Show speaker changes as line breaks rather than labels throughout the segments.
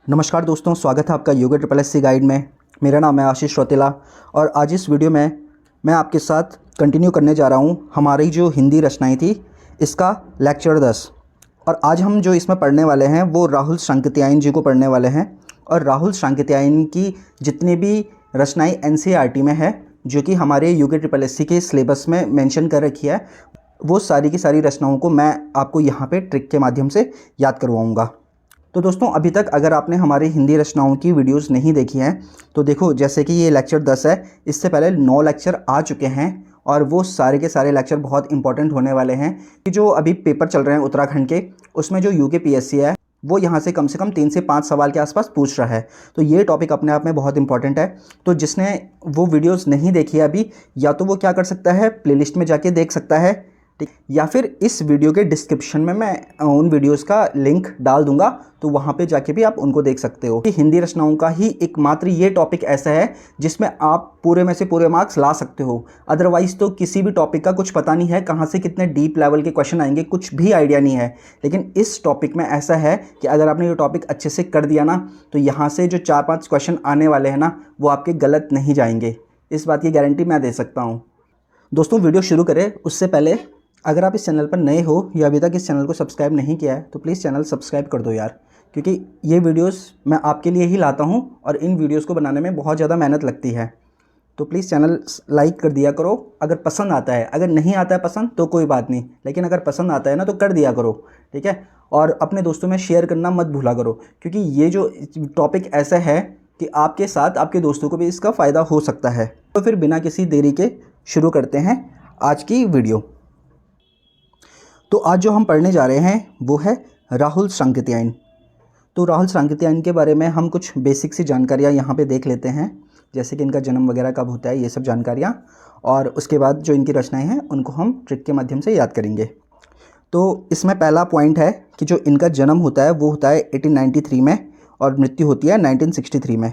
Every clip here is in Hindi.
नमस्कार दोस्तों, स्वागत है आपका yoga triple S C guide में। मेरा नाम है आशीष रौतेला और आज इस वीडियो में मैं आपके साथ कंटिन्यू करने जा रहा हूँ हमारी जो हिंदी रचनाएं थी इसका लेक्चर 10। और आज हम जो इसमें पढ़ने वाले हैं वो राहुल सांकृत्यायन जी को पढ़ने वाले हैं। और राहुल सांकृत्यायन की जितनी भी रचनाएँ NCERT में है, जो कि हमारे योगा ट्रिपल एस सी के सिलेबस में मेंशन कर रखी है, वो सारी की सारी रचनाओं को मैं आपको यहाँ पे ट्रिक के माध्यम से याद करवाऊँगा। तो दोस्तों, अभी तक अगर आपने हमारी हिंदी रचनाओं की वीडियोस नहीं देखी हैं तो देखो, जैसे कि ये लेक्चर 10 है, इससे पहले 9 लेक्चर आ चुके हैं और वो सारे के सारे लेक्चर बहुत इंपॉर्टेंट होने वाले हैं। कि जो अभी पेपर चल रहे हैं उत्तराखंड के, उसमें जो UKPSC है वो यहाँ से कम 3 से 5 सवाल के आसपास पूछ रहा है। तो ये टॉपिक अपने आप में बहुत इंपॉर्टेंट है। तो जिसने वो वीडियोस नहीं देखी है अभी, या तो वो क्या कर सकता है, प्लेलिस्ट में जाके देख सकता है, ठीक, या फिर इस वीडियो के डिस्क्रिप्शन में मैं उन वीडियोस का लिंक डाल दूंगा, तो वहाँ पे जाके भी आप उनको देख सकते हो। कि हिंदी रचनाओं का ही एकमात्र ये टॉपिक ऐसा है जिसमें आप पूरे में से पूरे मार्क्स ला सकते हो। अदरवाइज़ तो किसी भी टॉपिक का कुछ पता नहीं है, कहाँ से कितने डीप लेवल के क्वेश्चन आएंगे कुछ भी आइडिया नहीं है। लेकिन इस टॉपिक में ऐसा है कि अगर आपने ये टॉपिक अच्छे से कर दिया ना, तो यहाँ से जो 4-5 क्वेश्चन आने वाले हैं ना, वो आपके गलत नहीं जाएंगे। इस बात की गारंटी मैं दे सकता हूँ। दोस्तों, वीडियो शुरू करें उससे पहले अगर आप इस चैनल पर नए हो या अभी तक इस चैनल को सब्सक्राइब नहीं किया है तो प्लीज़ चैनल सब्सक्राइब कर दो यार, क्योंकि ये वीडियोस मैं आपके लिए ही लाता हूँ और इन वीडियोस को बनाने में बहुत ज़्यादा मेहनत लगती है। तो प्लीज़ चैनल लाइक कर दिया करो अगर पसंद आता है। अगर नहीं आता है पसंद तो कोई बात नहीं, लेकिन अगर पसंद आता है ना तो कर दिया करो, ठीक है। और अपने दोस्तों में शेयर करना मत भूला करो, क्योंकि ये जो टॉपिक ऐसा है कि आपके साथ आपके दोस्तों को भी इसका फ़ायदा हो सकता है। तो फिर बिना किसी देरी के शुरू करते हैं आज की वीडियो। तो आज जो हम पढ़ने जा रहे हैं वो है राहुल सांकृत्यायन। तो राहुल सांकृत्यायन के बारे में हम कुछ बेसिक सी जानकारियाँ यहाँ पे देख लेते हैं, जैसे कि इनका जन्म वगैरह कब होता है, ये सब जानकारियाँ। और उसके बाद जो इनकी रचनाएं हैं उनको हम ट्रिक के माध्यम से याद करेंगे। तो इसमें पहला पॉइंट है कि जो इनका जन्म होता है वो होता है 1893 में और मृत्यु होती है 1963 में।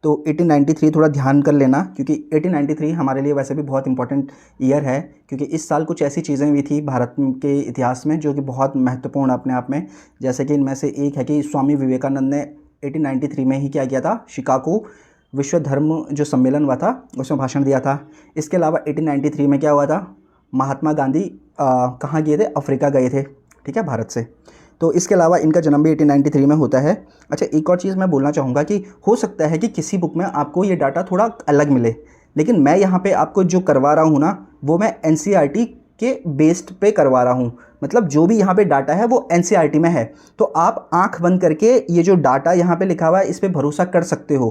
तो 1893 थोड़ा ध्यान कर लेना, क्योंकि 1893 हमारे लिए वैसे भी बहुत इंपॉर्टेंट ईयर है, क्योंकि इस साल कुछ ऐसी चीज़ें हुई थी भारत के इतिहास में जो कि बहुत महत्वपूर्ण अपने आप में। जैसे कि इनमें से एक है कि स्वामी विवेकानंद ने 1893 में ही क्या किया था, शिकागो विश्व धर्म जो सम्मेलन हुआ था उसमें भाषण दिया था। इसके अलावा 1893 में क्या हुआ था, महात्मा गांधी कहाँ गए थे, अफ्रीका गए थे, ठीक है, भारत से। तो इसके अलावा इनका जन्म भी 1893 में होता है। अच्छा, एक और चीज़ मैं बोलना चाहूँगा कि हो सकता है कि किसी बुक में आपको ये डाटा थोड़ा अलग मिले, लेकिन मैं यहाँ पे आपको जो करवा रहा हूँ ना, वो मैं NCERT के बेस्ड पे करवा रहा हूँ। मतलब जो भी यहाँ पे डाटा है वो NCERT में है। तो आप आँख बंद करके ये जो डाटा यहाँ पे लिखा हुआ है इस पर भरोसा कर सकते हो,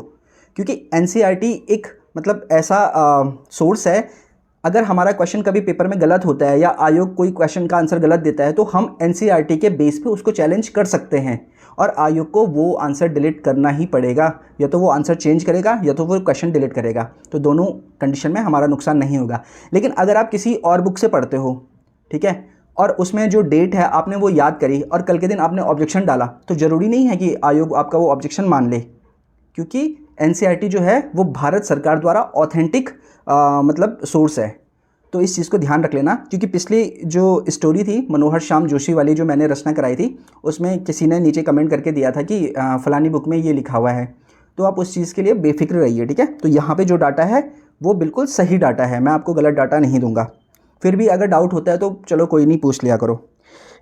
क्योंकि NCERT एक मतलब ऐसा सोर्स है। अगर हमारा क्वेश्चन कभी पेपर में गलत होता है या आयोग कोई क्वेश्चन का आंसर गलत देता है, तो हम NCERT के बेस पे उसको चैलेंज कर सकते हैं और आयोग को वो आंसर डिलीट करना ही पड़ेगा। या तो वो आंसर चेंज करेगा या तो वो क्वेश्चन डिलीट करेगा। तो दोनों कंडीशन में हमारा नुकसान नहीं होगा। लेकिन अगर आप किसी और बुक से पढ़ते हो, ठीक है, और उसमें जो डेट है आपने वो याद करी और कल के दिन आपने ऑब्जेक्शन डाला, तो ज़रूरी नहीं है कि आयोग आपका वो ऑब्जेक्शन मान ले, क्योंकि NCERT जो है वो भारत सरकार द्वारा ऑथेंटिक मतलब सोर्स है। तो इस चीज़ को ध्यान रख लेना, क्योंकि पिछली जो स्टोरी थी मनोहर श्याम जोशी वाली जो मैंने रचना कराई थी, उसमें किसी ने नीचे कमेंट करके दिया था कि फलानी बुक में ये लिखा हुआ है। तो आप उस चीज़ के लिए बेफिक्र रहिए, ठीक है। तो यहाँ पे जो डाटा है वो बिल्कुल सही डाटा है, मैं आपको गलत डाटा नहीं दूंगा। फिर भी अगर डाउट होता है तो चलो कोई नहीं, पूछ लिया करो।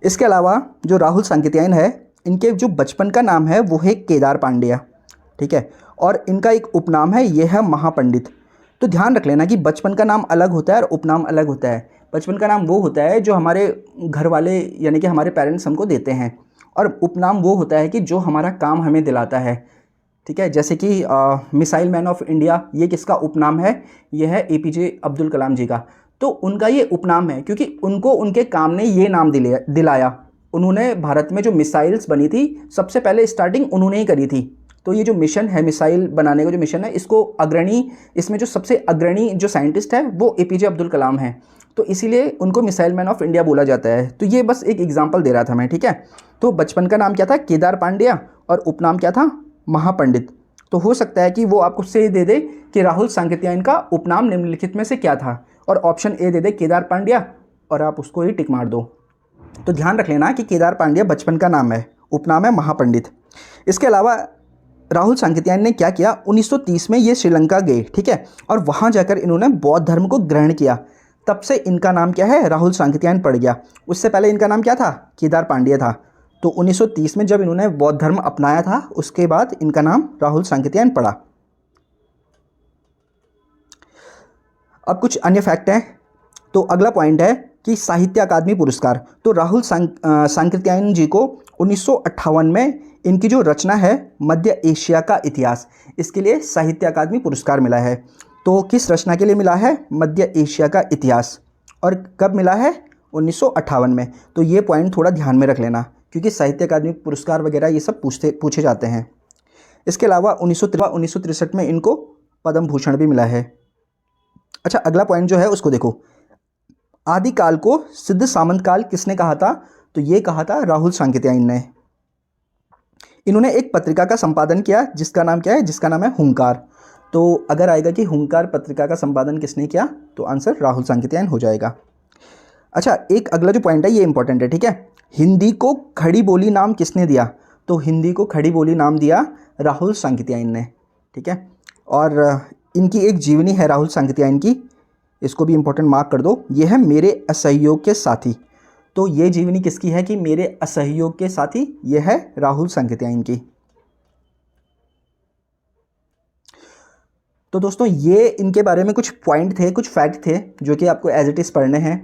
इसके अलावा जो राहुल सांकृत्यायन है, इनके जो बचपन का नाम है वो है केदार पांड्या, ठीक है, और इनका एक उपनाम है, ये है महापंडित। तो ध्यान रख लेना कि बचपन का नाम अलग होता है और उपनाम अलग होता है। बचपन का नाम वो होता है जो हमारे घर वाले यानी कि हमारे पेरेंट्स हमको देते हैं, और उपनाम वो होता है कि जो हमारा काम हमें दिलाता है, ठीक है। जैसे कि मिसाइल मैन ऑफ इंडिया, ये किसका उपनाम है, ये है APJ अब्दुल कलाम जी का। तो उनका ये उपनाम है क्योंकि उनको उनके काम ने ये नाम दिलाया। उन्होंने भारत में जो मिसाइल्स बनी थी सबसे पहले स्टार्टिंग उन्होंने ही करी थी। तो ये जो मिशन है, मिसाइल बनाने का जो मिशन है, इसको इसमें जो सबसे अग्रणी जो साइंटिस्ट है वो APJ अब्दुल कलाम है। तो इसीलिए उनको मिसाइल मैन ऑफ इंडिया बोला जाता है। तो ये बस एक एग्जांपल दे रहा था मैं, ठीक है। तो बचपन का नाम क्या था, केदार पांड्या, और उपनाम क्या था, महापंडित। तो हो सकता है कि वो आपको से दे दे कि राहुल सांकृत्यायन का उपनाम निम्नलिखित में से क्या था, और ऑप्शन A दे दे केदार पांड्या, और आप उसको ही टिक मार दो। तो ध्यान रख लेना कि केदार पांड्या बचपन का नाम है, उपनाम है महापंडित। इसके अलावा राहुल सांकेतियान ने क्या किया, 1930 में ये श्रीलंका गए, ठीक है, और वहाँ जाकर इन्होंने बौद्ध धर्म को ग्रहण किया। तब से इनका नाम क्या है, राहुल सांकेतियान पड़ गया। उससे पहले इनका नाम क्या था, केदार पांड्या था। तो 1930 में जब इन्होंने बौद्ध धर्म अपनाया था, उसके बाद इनका नाम राहुल सांकेतियान पड़ा। अब कुछ अन्य फैक्ट हैं। तो अगला पॉइंट है कि साहित्य अकादमी पुरस्कार। तो राहुल सांकेतियान जी को 1958 में इनकी जो रचना है मध्य एशिया का इतिहास, इसके लिए साहित्य अकादमी पुरस्कार मिला है। तो किस रचना के लिए मिला है, मध्य एशिया का इतिहास, और कब मिला है, 1958 में। तो ये पॉइंट थोड़ा ध्यान में रख लेना, क्योंकि साहित्य अकादमी पुरस्कार वगैरह ये सब पूछे जाते हैं। इसके अलावा 1963 में इनको पद्म भूषण भी मिला है। अच्छा, अगला पॉइंट जो है उसको देखो। आदिकाल को सिद्ध सामंत काल किसने कहा था, तो ये कहा था राहुल सांकेतियान ने। इन्होंने एक पत्रिका का संपादन किया जिसका नाम क्या है, जिसका नाम है हुंकार। तो अगर आएगा कि हुंकार पत्रिका का संपादन किसने किया, तो आंसर राहुल सांकेतियान हो जाएगा। अच्छा, एक अगला जो पॉइंट है ये इंपॉर्टेंट है, ठीक है। हिंदी को खड़ी बोली नाम किसने दिया, तो हिंदी को खड़ी बोली नाम दिया राहुल सांकेतियान ने, ठीक है। और इनकी एक जीवनी है राहुल सांकेतियान की, इसको भी इंपॉर्टेंट मार्क कर दो। ये है मेरे असहयोग के साथी। तो ये जीवनी किसकी है कि मेरे असहयोग के साथी, ये है राहुल सांकेतियान की। तो दोस्तों ये इनके बारे में कुछ पॉइंट थे, कुछ फैक्ट थे जो कि आपको एज इट इज़ पढ़ने हैं।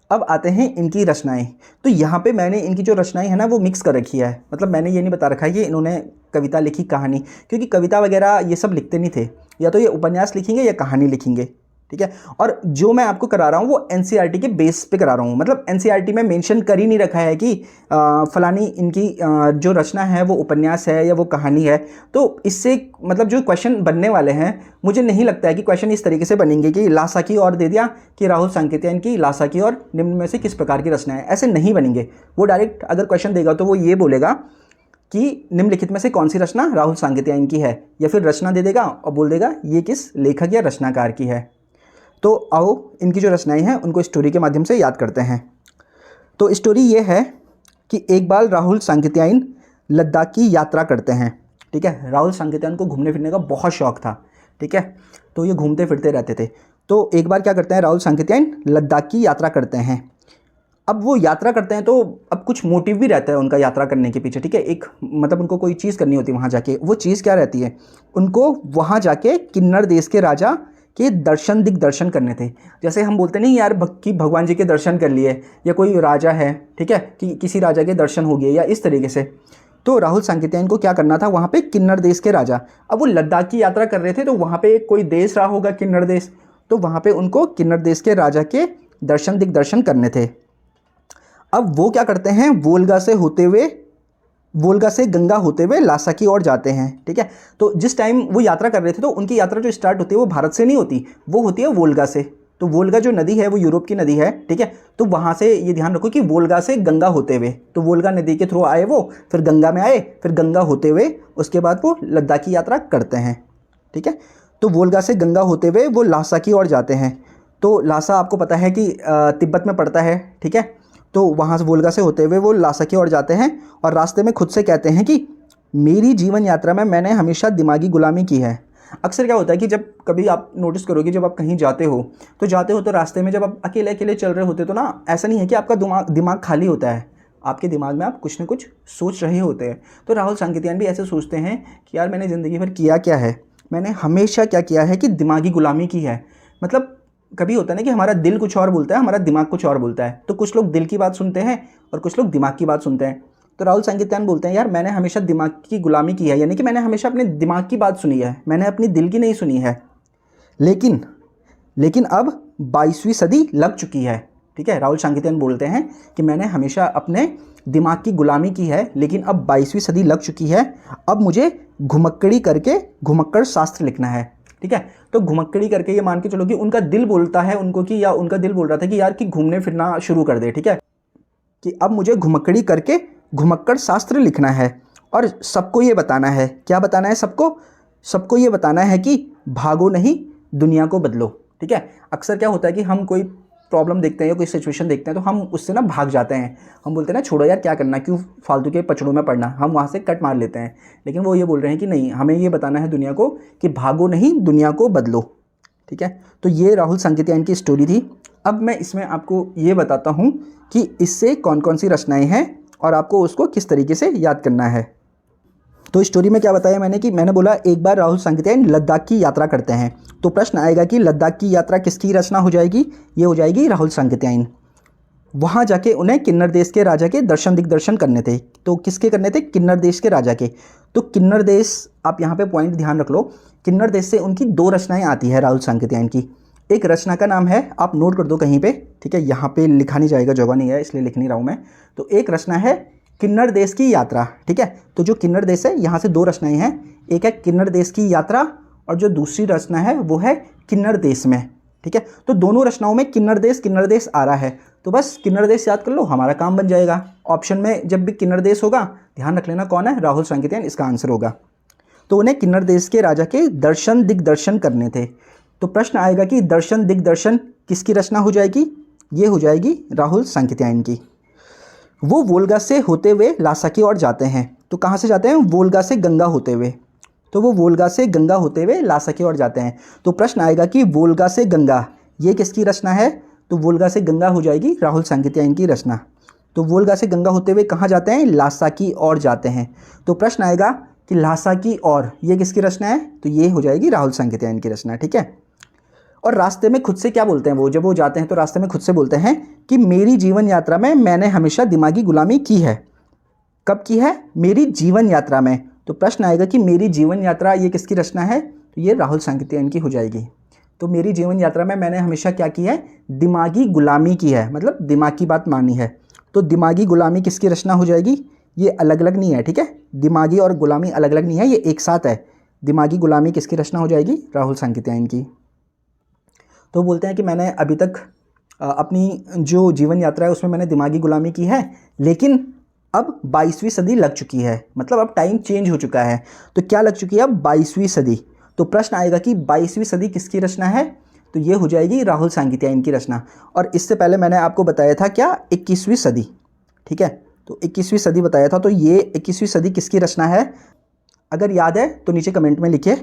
अब आते हैं इनकी रचनाएं। तो यहाँ पे मैंने इनकी जो रचनाएं हैं ना वो मिक्स कर रखी है। मतलब मैंने ये नहीं बता रखा है कि इन्होंने कविता लिखी, कहानी, क्योंकि कविता वगैरह ये सब लिखते नहीं थे। या तो ये उपन्यास लिखेंगे या कहानी लिखेंगे, ठीक है। और जो मैं आपको करा रहा हूँ वो एनसीईआरटी के बेस पे करा रहा हूँ। मतलब एनसीईआरटी में मेंशन कर ही नहीं रखा है कि फलानी इनकी जो रचना है वो उपन्यास है या वो कहानी है। तो इससे मतलब जो क्वेश्चन बनने वाले हैं, मुझे नहीं लगता है कि क्वेश्चन इस तरीके से बनेंगे कि लासा की ओर दे दिया कि राहुल सांकेतियान की लासा की और निम्न में से किस प्रकार की रचना है, ऐसे नहीं बनेंगे। वो डायरेक्ट अगर क्वेश्चन देगा तो वो ये बोलेगा कि निम्नलिखित में से कौन सी रचना राहुल सांकेतियान की है, या फिर रचना दे देगा और बोल देगा ये किस लेखक या रचनाकार की है। तो आओ इनकी जो रचनाएं हैं उनको स्टोरी के माध्यम से याद करते हैं। तो स्टोरी ये है कि एक बार राहुल सांकेतियान लद्दाख की यात्रा करते हैं, ठीक है। राहुल सांकेतियान को घूमने फिरने का बहुत शौक था, ठीक है। तो ये घूमते फिरते रहते थे। तो एक बार क्या करते हैं, राहुल सांकेतियान लद्दाख की यात्रा करते हैं। अब वो यात्रा करते हैं तो अब कुछ मोटिव भी रहता है उनका यात्रा करने के पीछे, ठीक है। एक मतलब उनको कोई चीज़ करनी होती है वहाँ जाके। वो चीज़ क्या रहती है, उनको वहाँ जाके किन्नर देश के राजा के दर्शन दिग्दर्शन करने थे। जैसे हम बोलते नहीं यार कि भगवान जी के दर्शन कर लिए, या कोई राजा है, ठीक है, कि किसी राजा के दर्शन हो गए या इस तरीके से। तो राहुल सांकेतियान को क्या करना था, वहाँ पे किन्नर देश के राजा, अब वो लद्दाख की यात्रा कर रहे थे तो वहाँ पे कोई देश रहा होगा किन्नर देश, तो वहाँ पे उनको किन्नर देश के राजा के दर्शन दिग्दर्शन करने थे। अब वो क्या करते हैं, वोल्गा से गंगा होते हुए लासा की ओर जाते हैं, ठीक है। तो जिस टाइम वो यात्रा कर रहे थे तो उनकी यात्रा जो स्टार्ट होती है वो भारत से नहीं होती, वो होती है वोल्गा से। तो वोल्गा जो नदी है वो यूरोप की नदी है, ठीक है। तो वहाँ से ये ध्यान रखो कि वोल्गा से गंगा होते हुए, तो वोल्गा नदी के थ्रू आए वो, फिर गंगा में आए, फिर गंगा होते हुए उसके बाद वो लद्दाख की यात्रा करते हैं, ठीक है। तो वोल्गा से गंगा होते हुए वो लासा की ओर जाते हैं। तो लासा आपको पता है कि तिब्बत में पड़ता है, ठीक है। तो वहाँ से वोल्गा से होते हुए वो लासा की ओर जाते हैं और रास्ते में खुद से कहते हैं कि मेरी जीवन यात्रा में मैंने हमेशा दिमागी गुलामी की है। अक्सर क्या होता है कि जब कभी आप नोटिस करोगे, जब आप कहीं जाते हो तो रास्ते में जब आप अकेले अकेले चल रहे होते हो तो ना, ऐसा नहीं है कि आपका दिमाग खाली होता है, आपके दिमाग में आप कुछ ना कुछ सोच रहे होते हैं। तो राहुल सांकेतियान भी ऐसे सोचते हैं कि यार मैंने ज़िंदगी भर किया क्या है, मैंने हमेशा क्या किया है कि दिमागी गुलामी की है। मतलब कभी होता है ना कि हमारा दिल कुछ और बोलता है, हमारा दिमाग कुछ और बोलता है। तो कुछ लोग दिल की बात सुनते हैं और कुछ लोग दिमाग की बात सुनते हैं। तो राहुल सांकेतियान बोलते हैं यार मैंने हमेशा दिमाग की गुलामी की है, यानी कि मैंने हमेशा अपने दिमाग की बात सुनी है, मैंने अपनी दिल की नहीं सुनी है। लेकिन अब 22वीं सदी लग चुकी है, ठीक है। राहुल सांकेतियान बोलते हैं कि मैंने हमेशा अपने दिमाग की गुलामी की है, लेकिन अब 22वीं सदी लग चुकी है, अब मुझे घुमक्कड़ी करके घुमक्कड़ शास्त्र लिखना है, ठीक है। तो घुमक्कड़ी करके ये मान के चलो कि उनका दिल बोलता है उनको कि, या उनका दिल बोल रहा था कि यार कि घूमने फिरना शुरू कर दे, ठीक है, कि अब मुझे घुमक्कड़ी करके घुमक्कड़ शास्त्र लिखना है और सबको ये बताना है। क्या बताना है सबको ये बताना है कि भागो नहीं दुनिया को बदलो, ठीक है। अक्सर क्या होता है कि हम कोई प्रॉब्लम देखते हैं या कोई सिचुएशन देखते हैं तो हम उससे ना भाग जाते हैं। हम बोलते हैं ना छोड़ो यार क्या करना, क्यों फालतू के पचड़ों में पड़ना, हम वहाँ से कट मार लेते हैं। लेकिन वो ये बोल रहे हैं कि नहीं, हमें ये बताना है दुनिया को कि भागो नहीं, दुनिया को बदलो। ठीक है, तो ये राहुल सांकेतियायन की स्टोरी थी। अब मैं इसमें आपको ये बताता हूँ कि इससे कौन कौन सी रचनाएँ हैं और आपको उसको किस तरीके से याद करना है। तो स्टोरी में क्या बताया मैंने कि मैंने बोला एक बार राहुल सांकेतियायन लद्दाख की यात्रा करते हैं। तो प्रश्न आएगा कि लद्दाख की यात्रा किसकी रचना हो जाएगी? ये हो जाएगी राहुल सांकेतियायन। वहाँ जाके उन्हें किन्नर देश के राजा के दर्शन दिग्दर्शन करने थे। तो किसके करने थे? किन्नर देश के राजा के। तो किन्नर देश, आप यहाँ पे पॉइंट ध्यान रख लो, किन्नर देश से उनकी 2 रचनाएँ आती है राहुल सांकेतियायन की। एक रचना का नाम है, आप नोट कर दो कहीं पे, ठीक है, यहाँ पे लिखा नहीं जाएगा, जगह नहीं है इसलिए लिख नहीं रहा हूँ मैं। तो एक रचना है किन्नर देश की यात्रा। ठीक है, तो जो किन्नर देश है यहाँ से 2 रचनाएं हैं, एक है किन्नर देश की यात्रा और जो दूसरी रचना है वो है किन्नर देश में। ठीक है, तो दोनों रचनाओं में किन्नर देश आ रहा है, तो बस किन्नर देश याद कर लो, हमारा काम बन जाएगा। ऑप्शन में जब भी किन्नर देश होगा ध्यान रख लेना कौन है, राहुल सांकेतियायन इसका आंसर होगा। तो उन्हें किन्नर देश के राजा के दर्शन दिग्दर्शन करने थे। तो प्रश्न आएगा कि दर्शन दिग्दर्शन किसकी रचना हो जाएगी? ये हो जाएगी राहुल सांकेतियायन की। वो वोल्गा से होते हुए लासा की ओर जाते हैं। तो कहाँ से जाते हैं? वोल्गा से गंगा होते हुए। तो वो वोल्गा से गंगा होते हुए लासा की ओर जाते हैं। तो प्रश्न आएगा कि वोल्गा से गंगा ये किसकी रचना है? तो वोल्गा से गंगा हो जाएगी राहुल सांकेतियायन की रचना। तो वोल्गा से गंगा होते हुए कहाँ जाते हैं? लासा की ओर जाते हैं। तो प्रश्न आएगा कि लासा की ओर ये किसकी रचना है? तो ये हो जाएगी राहुल सांकेतियायन की रचना। ठीक है, और रास्ते में खुद से क्या बोलते हैं वो, जब वो जाते हैं तो रास्ते में खुद से बोलते हैं कि मेरी जीवन यात्रा में मैंने हमेशा दिमागी गुलामी की है। कब की है? मेरी जीवन यात्रा में। तो प्रश्न आएगा कि मेरी जीवन यात्रा ये किसकी रचना है? तो ये राहुल सांकेतियायन की हो जाएगी। तो मेरी जीवन यात्रा में मैंने हमेशा क्या की है? दिमागी गुलामी की है, मतलब दिमाग की बात मानी है। तो दिमागी गुलामी किसकी रचना हो जाएगी? ये अलग अलग नहीं है, ठीक है, दिमागी और गुलामी अलग अलग नहीं है, ये एक साथ है। दिमागी गुलामी किसकी रचना हो जाएगी? राहुल सांकेतियायन की। तो बोलते हैं कि मैंने अभी तक अपनी जो जीवन यात्रा है उसमें मैंने दिमागी गुलामी की है, लेकिन अब 22वीं सदी लग चुकी है, मतलब अब टाइम चेंज हो चुका है। तो क्या लग चुकी है अब? 22वीं सदी। तो प्रश्न आएगा कि 22वीं सदी किसकी रचना है? तो ये हो जाएगी राहुल सांकेतियायन की रचना। और इससे पहले मैंने आपको बताया था क्या? 21वीं सदी। ठीक है, तो 21वीं सदी बताया था। तो ये 21वीं सदी किसकी रचना है? अगर याद है तो नीचे कमेंट में लिखिए।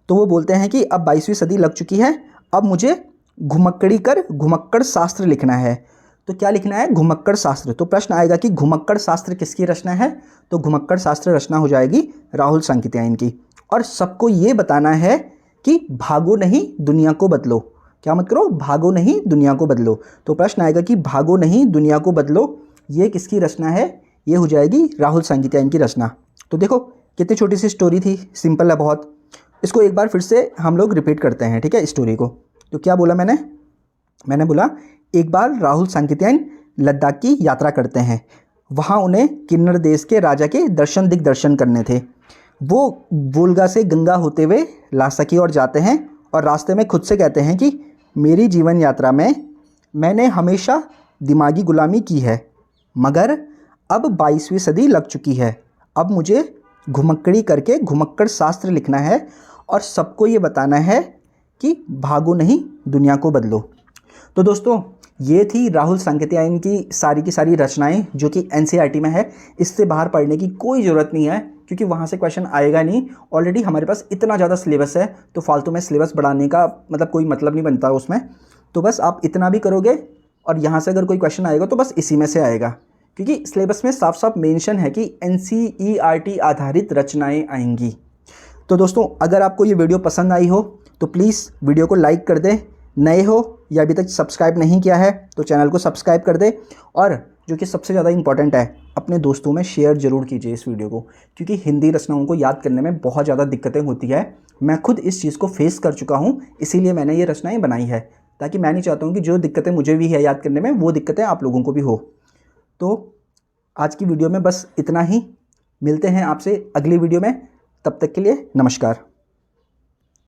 तो वो बोलते हैं कि अब 22वीं सदी लग चुकी है, अब मुझे घुमक्कड़ी कर घुमक्कड़ शास्त्र लिखना है। तो क्या लिखना है? घुमक्कड़ शास्त्र। तो प्रश्न आएगा कि घुमक्कड़ शास्त्र किसकी रचना है? तो घुमक्कड़ शास्त्र रचना हो जाएगी राहुल सांकेतियायन की। और सबको ये बताना है कि भागो नहीं दुनिया को बदलो। क्या मत करो? भागो नहीं दुनिया को बदलो। तो प्रश्न आएगा कि भागो नहीं दुनिया को बदलो ये किसकी रचना है? ये हो जाएगी राहुल सांकेतियायन की रचना। तो देखो कितनी छोटी सी स्टोरी थी, सिंपल है बहुत। इसको एक बार फिर से हम लोग रिपीट करते हैं, ठीक है, स्टोरी को। तो क्या बोला मैंने बोला एक बार राहुल सांकेतियायन लद्दाख की यात्रा करते हैं। वहाँ उन्हें किन्नर देश के राजा के दर्शन दिग्दर्शन करने थे। वो वोल्गा से गंगा होते हुए लासा की ओर जाते हैं और रास्ते में खुद से कहते हैं कि मेरी जीवन यात्रा में मैंने हमेशा दिमागी गुलामी की है, मगर अब 22वीं सदी लग चुकी है, अब मुझे घुमक्कड़ी करके घुमक्कड़ शास्त्र लिखना है और सबको ये बताना है कि भागो नहीं दुनिया को बदलो। तो दोस्तों ये थी राहुल सांकेतियायन की सारी रचनाएं जो कि एनसीईआरटी में है। इससे बाहर पढ़ने की कोई ज़रूरत नहीं है क्योंकि वहाँ से क्वेश्चन आएगा नहीं। ऑलरेडी हमारे पास इतना ज़्यादा सिलेबस है तो फालतू में सिलेबस बढ़ाने का मतलब कोई मतलब नहीं बनता उसमें। तो बस आप इतना भी करोगे और यहाँ से अगर कोई क्वेश्चन आएगा तो बस इसी में से आएगा, क्योंकि सिलेबस में साफ साफ मेंशन है कि एनसीईआरटी आधारित रचनाएँ आएंगी। तो दोस्तों अगर आपको ये वीडियो पसंद आई हो तो प्लीज़ वीडियो को लाइक कर दें, नए हो या अभी तक सब्सक्राइब नहीं किया है तो चैनल को सब्सक्राइब कर दे, और जो कि सबसे ज़्यादा इंपॉर्टेंट है अपने दोस्तों में शेयर ज़रूर कीजिए इस वीडियो को, क्योंकि हिंदी रचनाओं को याद करने में बहुत ज़्यादा दिक्कतें होती है। मैं खुद इस चीज़ को फेस कर चुका हूँ, इसीलिए मैंने ये रचनाएँ बनाई है, ताकि मैं नहीं चाहता हूँ कि जो दिक्कतें मुझे भी है याद करने में वो दिक्कतें आप लोगों को भी हो। तो आज की वीडियो में बस इतना ही, मिलते हैं आपसे अगली वीडियो में, तब तक के लिए नमस्कार।